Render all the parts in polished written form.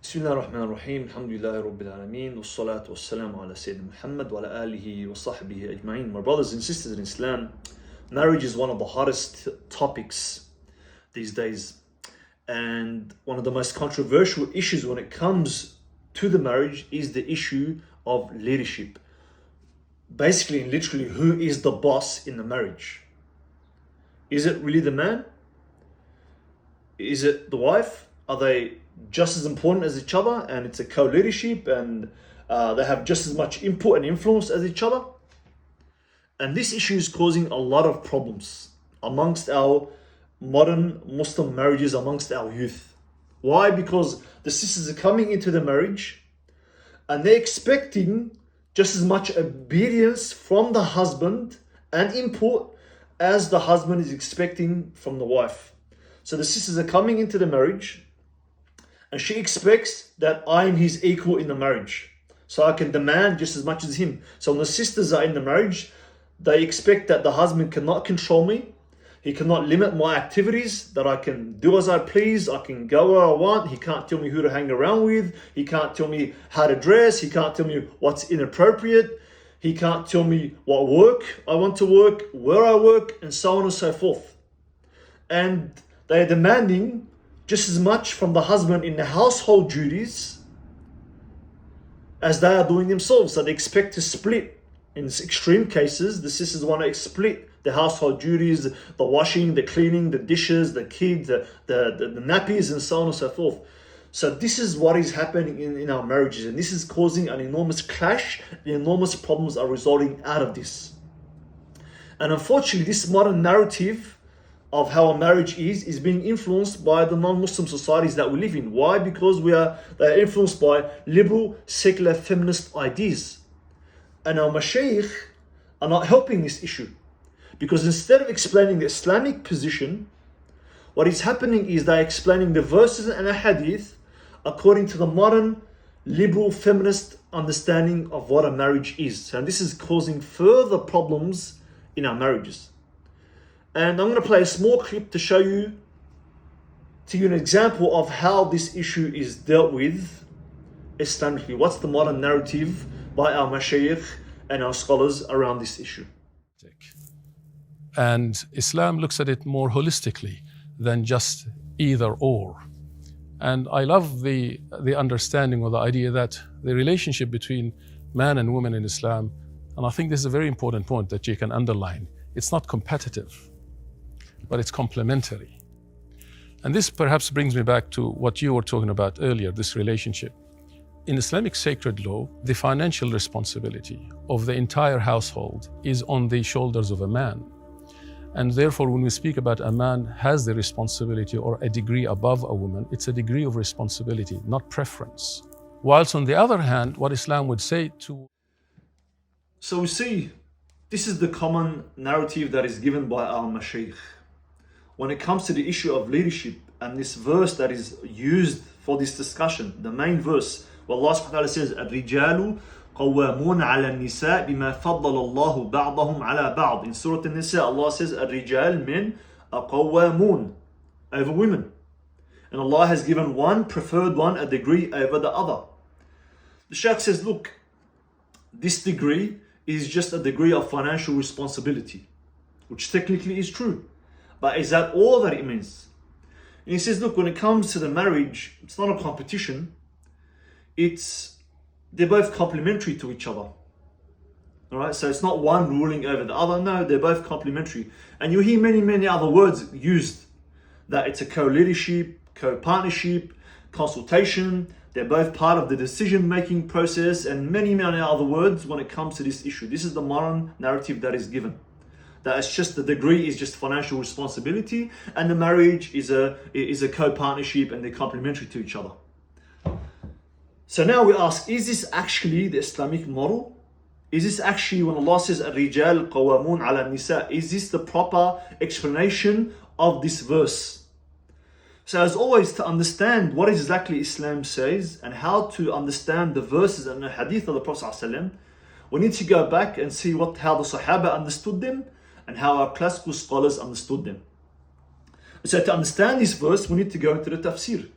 بسم الله الرحمن الرحيم الحمد لله رب العالمين والصلاة والسلام على سيدنا محمد وعلى آله وصحبه أجمعين. My brothers and sisters in Islam, marriage is one of the hottest topics these days and one of the most controversial issues when it comes to the marriage is the issue of leadership. Basically and literally, who is the boss in the marriage? Is it really the man? Is it the wife? Are they just as important as each other and it's a co-leadership and they have just as much input and influence as each other? And this issue is causing a lot of problems amongst our modern Muslim marriages, amongst our youth. Why? Because the sisters are coming into the marriage and they're expecting just as much obedience from the husband and input as the husband is expecting from the wife. So the sisters are coming into the marriage and she expects that I'm his equal in the marriage. So I can demand just as much as him. So when the sisters are in the marriage, they expect that the husband cannot control me. He cannot limit my activities, that I can do as I please. I can go where I want. He can't tell me who to hang around with. He can't tell me how to dress. He can't tell me what's inappropriate. He can't tell me what work I want to work, where I work, and so on and so forth. And they are demanding just as much from the husband in the household duties as they are doing themselves. So they expect to split. In extreme cases, the sisters want to split the household duties, the washing, the cleaning, the dishes, the kids, the nappies, and so on and so forth. So this is what is happening in our marriages, and this is causing an enormous clash. The enormous problems are resulting out of this. And unfortunately, this modern narrative of how a marriage is being influenced by the non-Muslim societies that we live in. Why? Because they are influenced by liberal, secular, feminist ideas. And our mashayikh are not helping this issue. Because instead of explaining the Islamic position, what is happening is they're explaining the verses and the hadith according to the modern, liberal, feminist understanding of what a marriage is. And this is causing further problems in our marriages. And I'm going to play a small clip to show you an example of how this issue is dealt with Islamically. What's the modern narrative by our mashayikh and our scholars around this issue? And Islam looks at it more holistically than just either or. And I love the understanding or the idea that the relationship between man and woman in Islam, and I think this is a very important point that you can underline, it's not competitive, but it's complementary. And this perhaps brings me back to what you were talking about earlier, this relationship. In Islamic sacred law, the financial responsibility of the entire household is on the shoulders of a man. And therefore, when we speak about a man has the responsibility or a degree above a woman, it's a degree of responsibility, not preference. Whilst on the other hand, what Islam would say to... So we see, this is the common narrative that is given by our mashayikh. When it comes to the issue of leadership and this verse that is used for this discussion, the main verse, where Allah subhanahu wa ta'ala says, الرجال قوامون على النساء بما فضل الله بعضهم على بعض. In Surah An-Nisa, Allah says, الرجال men are قوامون, over women. And Allah has given one, preferred one, a degree over the other. The Shaykh says, look, this degree is just a degree of financial responsibility, which technically is true. But is that all that it means? And he says, look, when it comes to the marriage, it's not a competition. They're both complementary to each other. All right, so it's not one ruling over the other. No, they're both complementary. And you hear many, many other words used, that it's a co-leadership, co-partnership, consultation. They're both part of the decision-making process, and many, many other words when it comes to this issue. This is the modern narrative that is given. That it's just the degree is just financial responsibility, and the marriage is a co-partnership, and they're complementary to each other. So now we ask, is this actually the Islamic model? Is this actually, when Allah says الرجال قوامون على النساء, is this the proper explanation of this verse? So as always, to understand what exactly Islam says and how to understand the verses and the hadith of the Prophet ﷺ, we need to go back and see how the Sahaba understood them and how our classical scholars understood them. So to understand this verse, we need to go into the tafsir.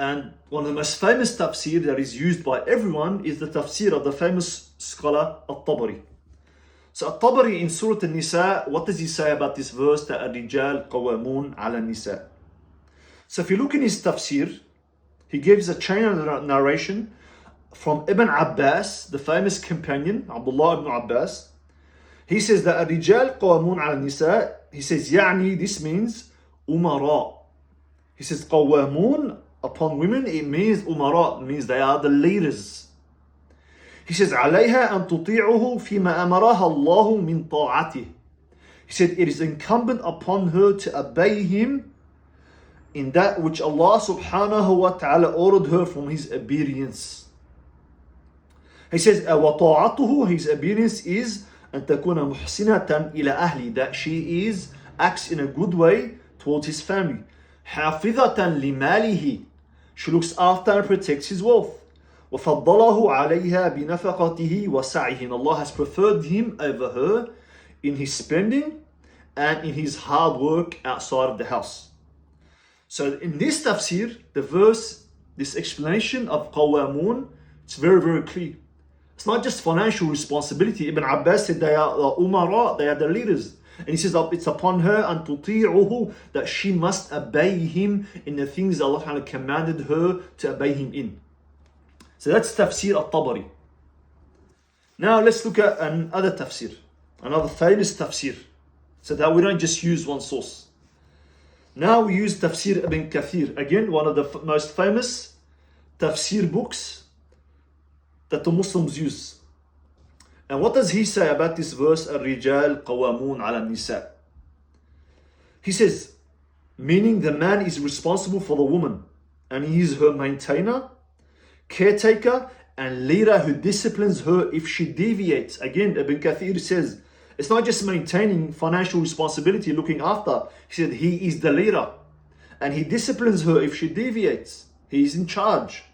And one of the most famous tafsir that is used by everyone is the tafsir of the famous scholar At-Tabari. So At-Tabari in Surah An-Nisa, what does he say about this verse that الرجال قوامون على النساء? So if you look in his tafsir, he gives a chain of narration from Ibn Abbas, the famous companion, Abdullah ibn Abbas. He says that الرجال قوامون على النساء, he says يعني, this means umara. He says قوامون, upon women, it means umara, it means they are the leaders. He says عليها أن تطيعه فيما أمرها الله من طاعته. He said it is incumbent upon her to obey him in that which Allah subhanahu wa ta'ala ordered her from his obedience. He says وطاعته, his obedience is أن تكون محسنة إلى أهلي, that she acts in a good way towards his family. حافظة لماله, she looks after and protects his wealth. وَفَضَّلَهُ عَلَيْهَا بِنَفَقَتِهِ وَسَعِهِ, and Allah has preferred him over her in his spending and in his hard work outside of the house. So in this tafsir, the verse, this explanation of قَوَامُون, it's very, very clear. It's not just financial responsibility. Ibn Abbas said they are the umara, they are the leaders. And he says it's upon her أن تطيعه, that she must obey him in the things Allah commanded her to obey him in. So that's tafsir At-Tabari. Now let's look at another tafsir, another famous tafsir, so that we don't just use one source. Now we use tafsir Ibn Kathir, again one of the most famous tafsir books that the Muslims use. And what does he say about this verse, الرجال قوامون على النساء? He says, meaning the man is responsible for the woman, and he is her maintainer, caretaker, and leader who disciplines her if she deviates. Again, Ibn Kathir says, it's not just maintaining financial responsibility, looking after. He said he is the leader, and he disciplines her if she deviates. He is in charge.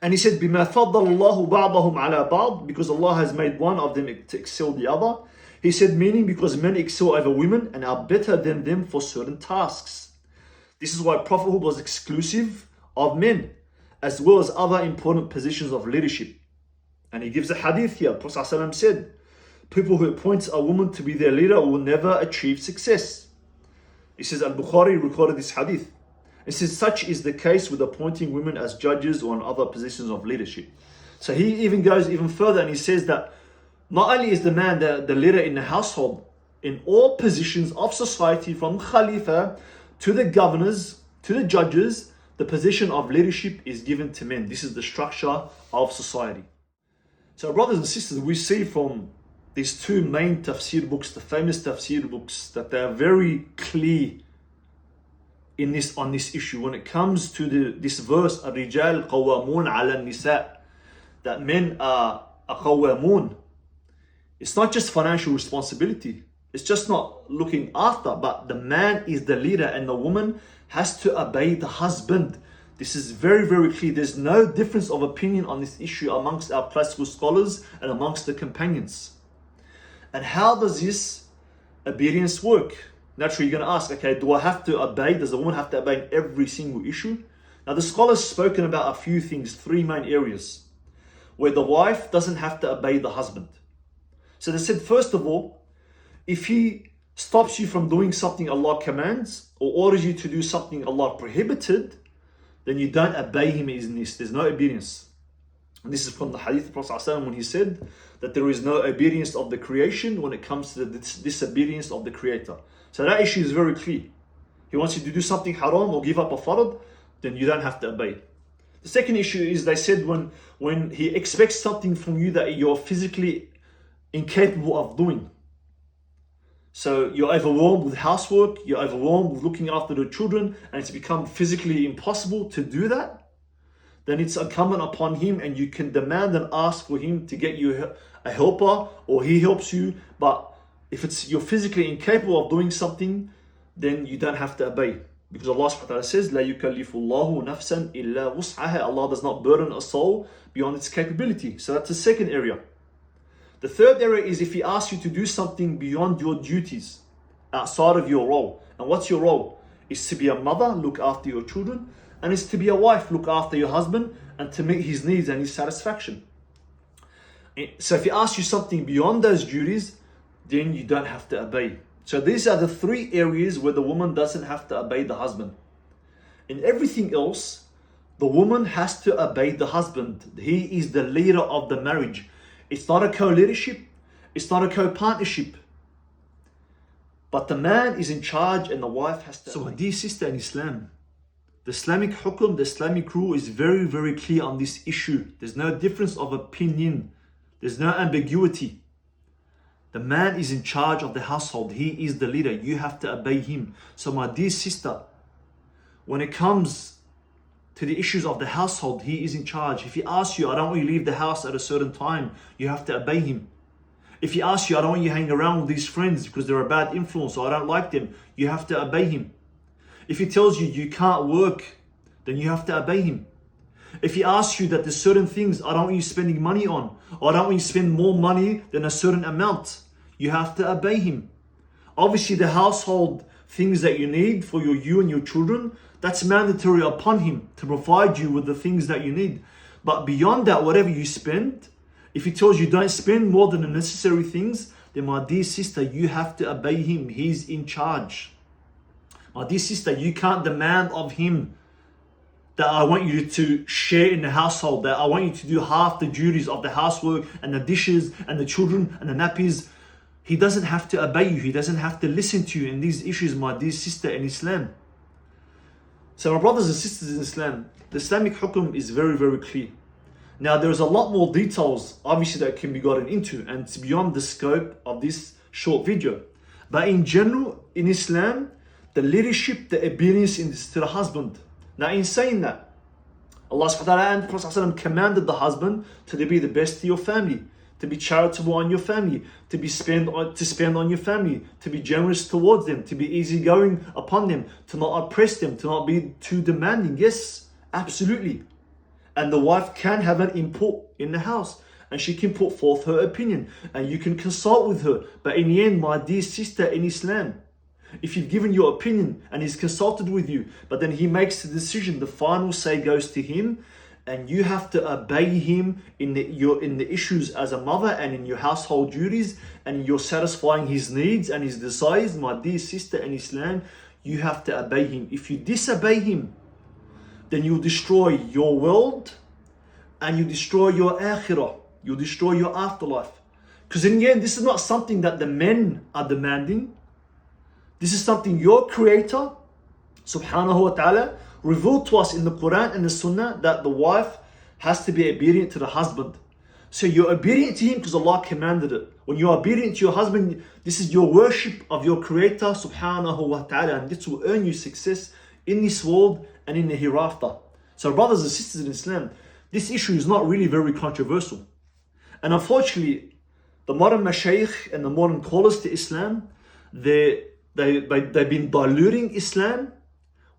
And he said, بِمَا فَضَّلَ اللَّهُ بَعْضَهُمْ عَلَى بَعْضٍ, because Allah has made one of them to excel the other. He said, meaning because men excel over women and are better than them for certain tasks. This is why prophethood was exclusive of men, as well as other important positions of leadership. And he gives a hadith here. Prophet ﷺ said, people who appoint a woman to be their leader will never achieve success. He says, Al-Bukhari recorded this hadith. It says, such is the case with appointing women as judges or in other positions of leadership. So he even goes even further, and he says that not only is the man the leader in the household, in all positions of society, from Khalifa to the governors, to the judges, the position of leadership is given to men. This is the structure of society. So brothers and sisters, we see from these two main tafsir books, the famous tafsir books, that they are very clear on this issue when it comes to this verse, الرجال قوامون على النساء, that men are قوامون. It's not just financial responsibility, it's just not looking after, but the man is the leader and the woman has to obey the husband. This is very, very clear. There's no difference of opinion on this issue amongst our classical scholars and amongst the companions. And how does this obedience work? Naturally, you're going to ask, okay, do I have to obey? Does the woman have to obey in every single issue? Now, the scholars spoken about a few things, three main areas, where the wife doesn't have to obey the husband. So they said, first of all, if he stops you from doing something Allah commands or orders you to do something Allah prohibited, then you don't obey him in this. There's no obedience. And this is from the hadith of Prophet ﷺ when he said that there is no obedience of the creation when it comes to the disobedience of the Creator. So that issue is very clear. He wants you to do something haram or give up a farad, then you don't have to obey. The second issue is they said when he expects something from you that you're physically incapable of doing. So you're overwhelmed with housework, you're overwhelmed with looking after the children, and it's become physically impossible to do that, then it's incumbent upon him, and you can demand and ask for him to get you a helper, or he helps you. But if you're physically incapable of doing something, then you don't have to obey. Because Allah subhanahu wa ta'ala says, لا يكلف الله نفسا إلا وسعها. Allah does not burden a soul beyond its capability. So that's the second area. The third area is if he asks you to do something beyond your duties, outside of your role. And what's your role? Is to be a mother, look after your children, and it's to be a wife, look after your husband, and to meet his needs and his satisfaction. So if he asks you something beyond those duties, then you don't have to obey. So these are the three areas where the woman doesn't have to obey the husband. In everything else, the woman has to obey the husband. He is the leader of the marriage. It's not a co-leadership. It's not a co-partnership. But the man is in charge and the wife has to. So my dear sister in Islam, the Islamic hukum, the Islamic rule is very, very clear on this issue. There's no difference of opinion. There's no ambiguity. The man is in charge of the household. He is the leader. You have to obey him. So my dear sister, when it comes to the issues of the household, he is in charge. If he asks you, I don't want you to leave the house at a certain time, you have to obey him. If he asks you, I don't want you to hang around with these friends because they're a bad influence or I don't like them, you have to obey him. If he tells you you can't work, then you have to obey him. If he asks you that there's certain things I don't want you spending money on, or I don't want you to spend more money than a certain amount, you have to obey him. Obviously the household things that you need for you and your children, that's mandatory upon him to provide you with the things that you need. But beyond that, whatever you spend, if he tells you don't spend more than the necessary things, then my dear sister, you have to obey him. He's in charge. My dear sister, you can't demand of him that I want you to share in the household, that I want you to do half the duties of the housework and the dishes and the children and the nappies. He doesn't have to obey you. He doesn't have to listen to you in these issues, my dear sister in Islam. So my brothers and sisters in Islam, the Islamic hukum is very, very clear. Now there's a lot more details obviously that can be gotten into, and it's beyond the scope of this short video. But in general, in Islam, the leadership, the obedience is to the husband. Now in saying that, Allah subhanahu wa ta'ala and the Prophet commanded the husband to be the best to your family, to be charitable on your family, to spend on your family, to be generous towards them, to be easygoing upon them, to not oppress them, to not be too demanding. Yes, absolutely. And the wife can have an input in the house, and she can put forth her opinion, and you can consult with her. But in the end, my dear sister in Islam, if you've given your opinion and he's consulted with you, but then he makes the decision, the final say goes to him, and you have to obey him in the issues as a mother and in your household duties, and you're satisfying his needs and his desires, my dear sister in Islam, you have to obey him. If you disobey him, then you'll destroy your world and you destroy your akhirah. You'll destroy your afterlife. Because in the end, this is not something that the men are demanding. This is something your creator, subhanahu wa ta'ala, revealed to us in the Quran and the Sunnah, that the wife has to be obedient to the husband. So you're obedient to him because Allah commanded it. When you're obedient to your husband, this is your worship of your creator, subhanahu wa ta'ala, and this will earn you success in this world and in the hereafter. So brothers and sisters in Islam, this issue is not really very controversial. And unfortunately, the modern mashayikh and the modern callers to Islam, they've been diluting Islam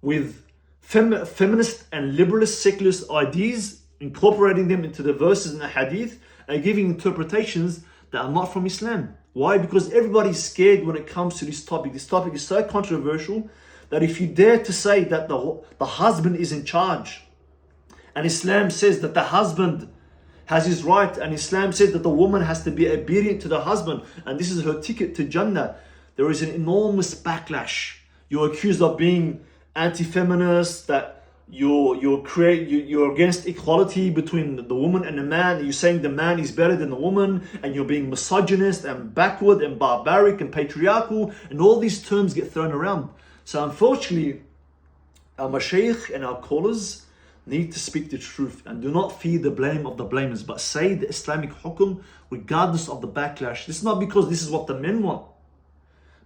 with feminist and liberalist secularist ideas, incorporating them into the verses in the hadith and giving interpretations that are not from Islam. Why? Because everybody's scared when it comes to this topic. This topic is so controversial that if you dare to say that the husband is in charge, and Islam says that the husband has his right, and Islam says that the woman has to be obedient to the husband, and this is her ticket to Jannah, there is an enormous backlash. You're accused of being anti-feminist, that you're against equality between the woman and the man. You're saying the man is better than the woman, and you're being misogynist and backward and barbaric and patriarchal, and all these terms get thrown around. So unfortunately, our mashayikh and our callers need to speak the truth and do not fear the blame of the blamers, but say the Islamic hukum regardless of the backlash. This is not because this is what the men want,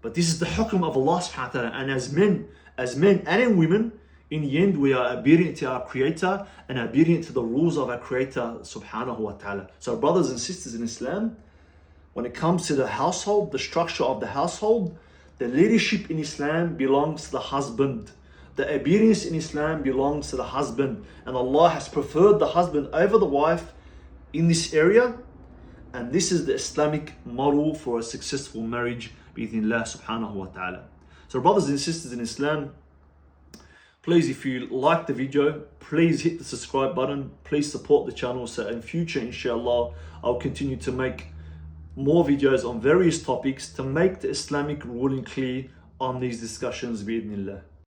but this is the hukum of Allah subhanahu wa ta'ala. And as men and in women, in the end, we are obedient to our creator and obedient to the rules of our creator subhanahu wa ta'ala. So brothers and sisters in Islam, when it comes to the household, the structure of the household, the leadership in Islam belongs to the husband. The obedience in Islam belongs to the husband. And Allah has preferred the husband over the wife in this area. And this is the Islamic model for a successful marriage, bi-idhnillah subhanahu wa ta'ala. So brothers and sisters in Islam, Please, if you like the video, please hit the subscribe button. Please support the channel, so in future, inshallah, I'll continue to make more videos on various topics to make the Islamic ruling clear on these discussions, bi'idhnillah.